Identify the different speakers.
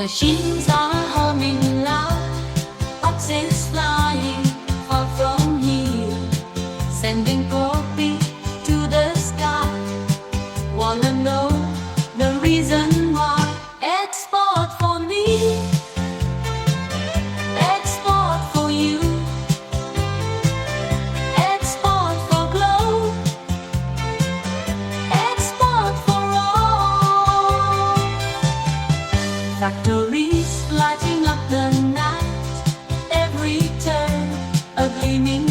Speaker 1: Machines are humming loud, boxes flying far from here, sending copy to the sky. Wanna know the reason why? Export for me, export for you, export for globe, export for all. Factories lighting up the night, every turn a gleaming